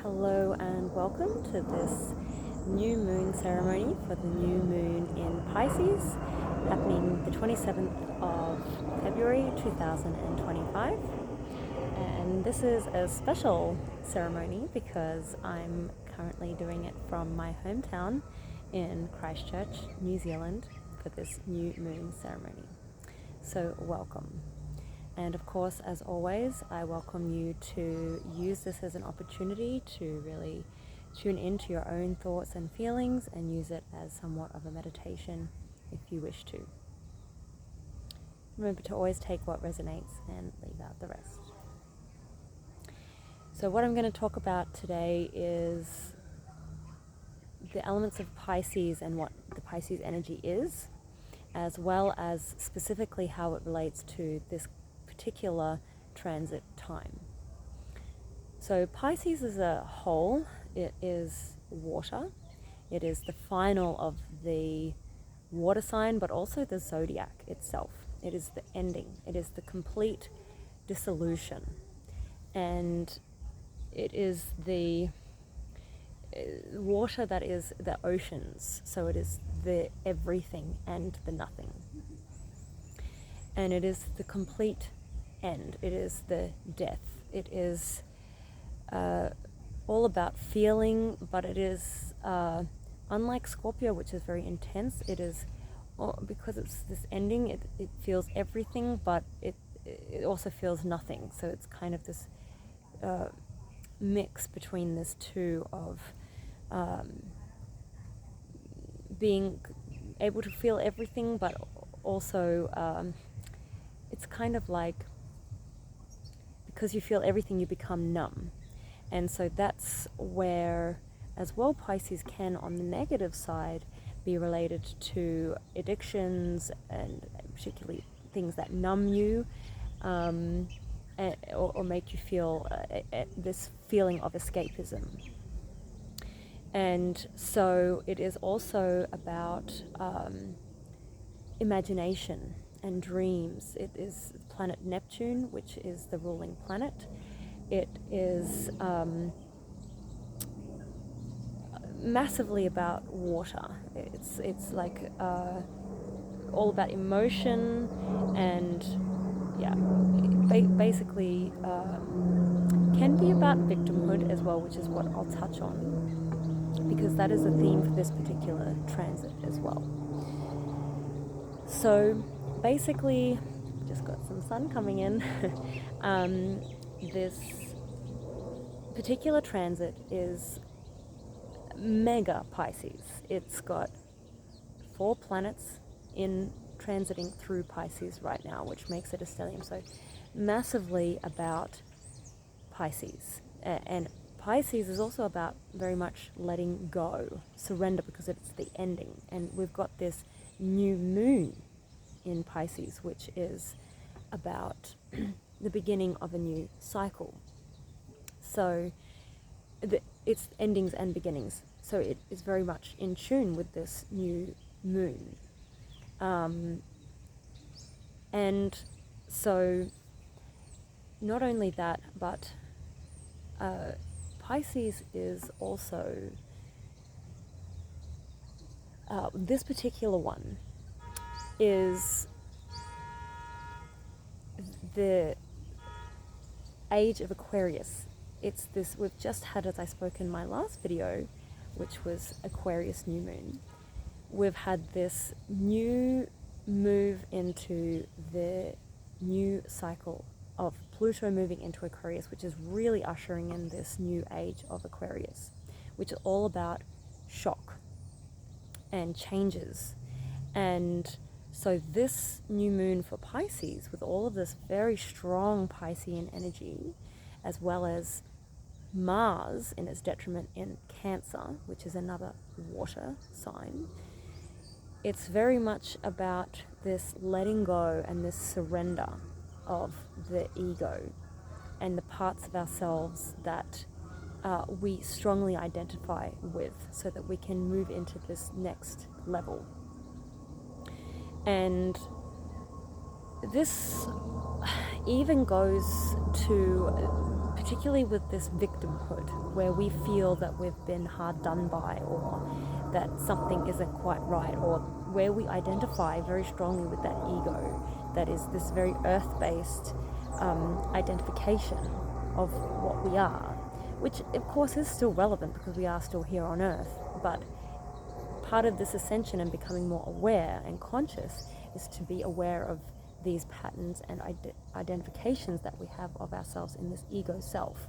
Hello and welcome to this new moon ceremony for the new moon in Pisces, happening the 27th of February 2025. And this is a special ceremony because I'm currently doing it from my hometown in Christchurch, New Zealand, for this new moon ceremony. So welcome. And of course, as always, I welcome you to use this as an opportunity to really tune into your own thoughts and feelings and use it as somewhat of a meditation if you wish to. Remember to always take what resonates and leave out the rest. So what I'm going to talk about today is the elements of Pisces and what the Pisces energy is, as well as specifically how it relates to this particular transit time. So Pisces as a whole, it is water. It is the final of the water sign, but also the zodiac itself. It is the ending. It is the complete dissolution. And it is the water that is the oceans. So it is the everything and the nothing. And it is the complete end. It is the death. It is all about feeling, but it is unlike Scorpio, which is very intense. It is, because it's this ending, it feels everything, but it also feels nothing. So it's kind of this mix between this two of being able to feel everything, but also it's kind of like, because you feel everything, you become numb. And so that's where, as well, Pisces can, on the negative side, be related to addictions and particularly things that numb you, or make you feel this feeling of escapism. And so it is also about imagination and dreams. It is planet Neptune, which is the ruling planet. It is massively about water. It's like all about emotion and basically can be about victimhood as well, which is what I'll touch on, because that is a theme for this particular transit as well. So basically, just got some sun coming in. This particular transit is mega Pisces. It's got 4 planets in transiting through Pisces right now, which makes it a stellium. So massively about Pisces. And Pisces is also about very much letting go, surrender, because it's the ending. And we've got this new moon in Pisces, which is about the beginning of a new cycle. So it's endings and beginnings. So it is very much in tune with this new moon. And so not only that, but Pisces is also, this particular one is the age of Aquarius. It's this, we've just had, as I spoke in my last video, which was Aquarius new moon, we've had this new move into the new cycle of Pluto moving into Aquarius, which is really ushering in this new age of Aquarius, which is all about shock and changes. And so this new moon for Pisces, with all of this very strong Piscean energy, as well as Mars in its detriment in Cancer, which is another water sign, it's very much about this letting go and this surrender of the ego and the parts of ourselves that we strongly identify with, so that we can move into this next level. And this even goes to particularly with this victimhood, where we feel that we've been hard done by, or that something isn't quite right, or where we identify very strongly with that ego, that is this very earth-based identification of what we are, which of course is still relevant because we are still here on earth. But part of this ascension and becoming more aware and conscious is to be aware of these patterns and identifications that we have of ourselves in this ego self.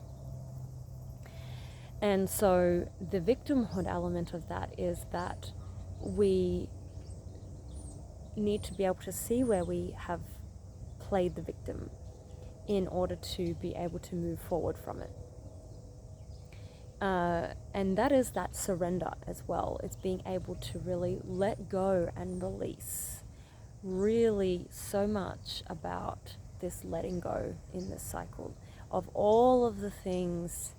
And so the victimhood element of that is that we need to be able to see where we have played the victim in order to be able to move forward from it. And that is that surrender as well. It's being able to really let go and release. Really so much about this letting go in this cycle of all of the things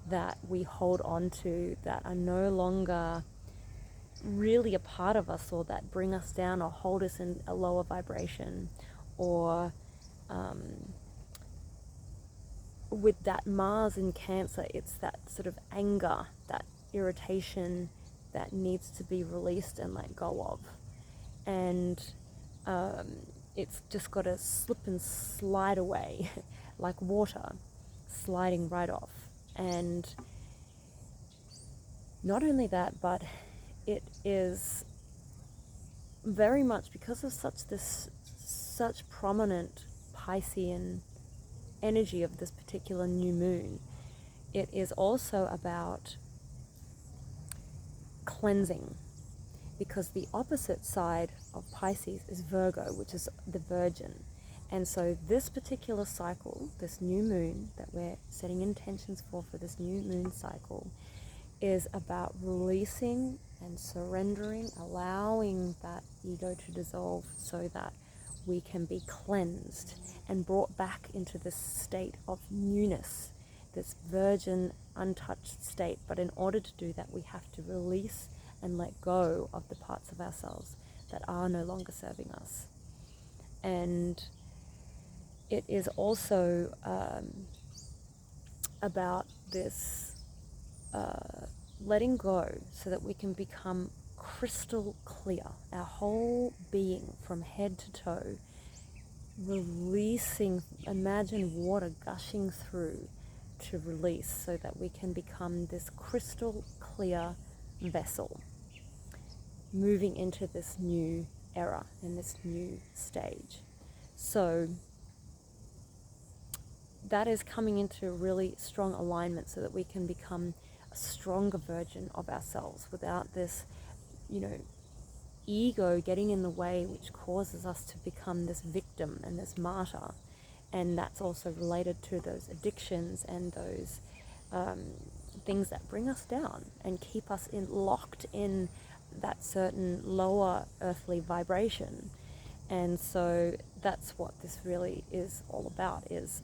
that we hold on to that are no longer really a part of us, or that bring us down or hold us in a lower vibration, or with that Mars in Cancer, it's that sort of anger, that irritation that needs to be released and let go of. And it's just got to slip and slide away like water, sliding right off. And not only that, but it is very much because of such prominent Piscean energy of this particular new moon. It is also about cleansing, because the opposite side of Pisces is Virgo, which is the Virgin. And so this particular cycle, this new moon that we're setting intentions for this new moon cycle, is about releasing and surrendering, allowing that ego to dissolve so that we can be cleansed and brought back into this state of newness, this virgin, untouched state. But in order to do that, we have to release and let go of the parts of ourselves that are no longer serving us. And it is also about this letting go so that we can become crystal clear, our whole being from head to toe, releasing. Imagine water gushing through to release, so that we can become this crystal clear vessel, moving into this new era and this new stage. So that is coming into really strong alignment so that we can become a stronger version of ourselves without this, ego getting in the way, which causes us to become this victim and this martyr. And that's also related to those addictions and those things that bring us down and keep us locked in that certain lower earthly vibration. And so that's what this really is all about, is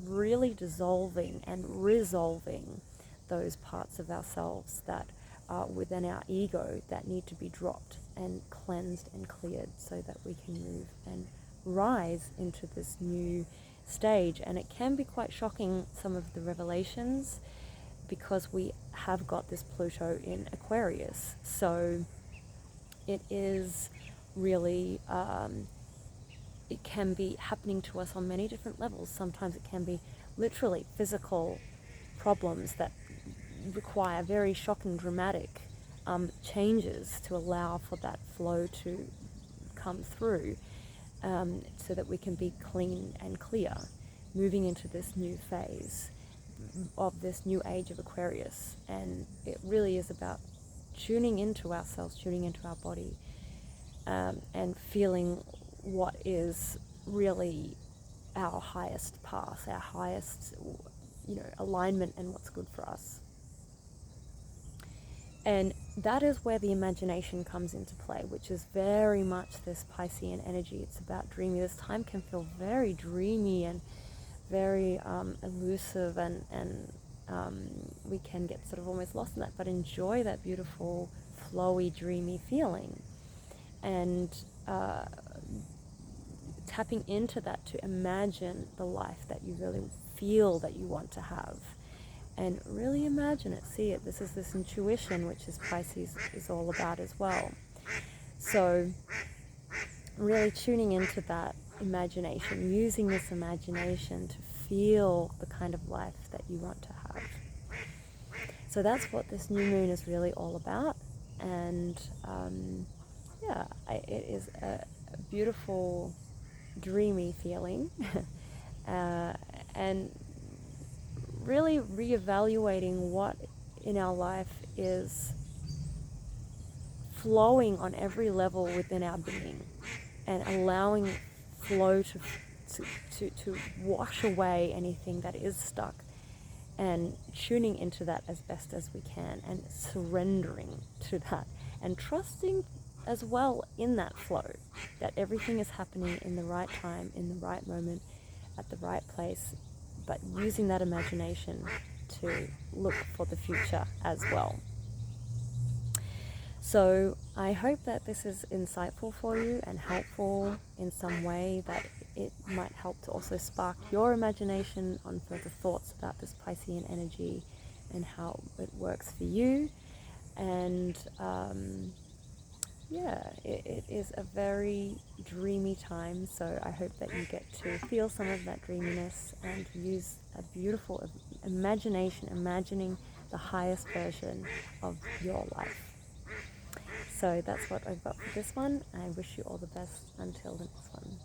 really dissolving and resolving those parts of ourselves that are within our ego that need to be dropped and cleansed and cleared, so that we can move and rise into this new stage. And it can be quite shocking, some of the revelations, because we have got this Pluto in Aquarius. So it is really, it can be happening to us on many different levels. Sometimes it can be literally physical problems that require very shocking, dramatic changes to allow for that flow to come through, so that we can be clean and clear, moving into this new phase of this new age of Aquarius. And it really is about tuning into ourselves, tuning into our body, and feeling what is really our highest path, our highest, alignment, and what's good for us. And that is where the imagination comes into play, which is very much this Piscean energy. It's about dreamy. This time can feel very dreamy and very elusive, and we can get sort of almost lost in that, but enjoy that beautiful, flowy, dreamy feeling. And tapping into that to imagine the life that you really feel that you want to have. And really imagine it, see it. This is this intuition, which is Pisces is all about as well. So really tuning into that imagination, using this imagination to feel the kind of life that you want to have. So that's what this new moon is really all about. And it is a beautiful, dreamy feeling. And really reevaluating what in our life is flowing on every level within our being, and allowing flow to wash away anything that is stuck, and tuning into that as best as we can, and surrendering to that, and trusting as well in that flow, that everything is happening in the right time, in the right moment, at the right place, but using that imagination to look for the future as well. So I hope that this is insightful for you and helpful in some way, that it might help to also spark your imagination on further thoughts about this Piscean energy and how it works for you. And it is a very dreamy time, so I hope that you get to feel some of that dreaminess and use a beautiful imagination, imagining the highest version of your life. So that's what I've got for this one. I wish you all the best until the next one.